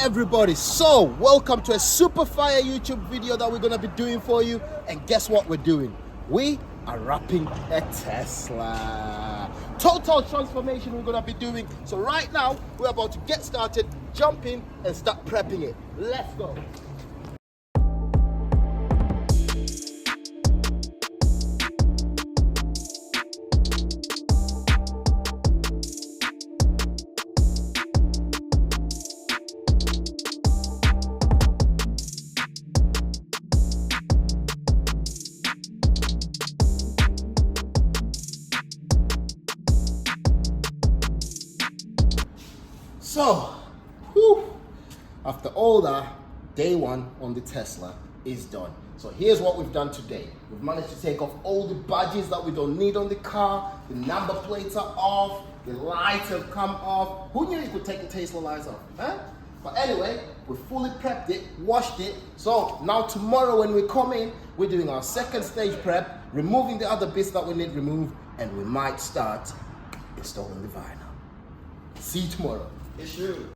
everybody, so welcome to a super fire YouTube video that we're gonna be doing for you. And guess what we're doing? We are wrapping a Tesla. Total transformation we're gonna be doing. So right now we're about to get started, jump in and start prepping it. Let's go. So, after all that, day one on the Tesla is done. So here's what we've done today. We've managed to take off all the badges that we don't need on the car. The number plates are off. The lights have come off. Who knew you could take the Tesla lights off? Huh? But anyway, we fully prepped it, washed it. So now tomorrow when we come in, we're doing our second stage prep, removing the other bits that we need removed, and we might start installing the vinyl. See you tomorrow. It's you.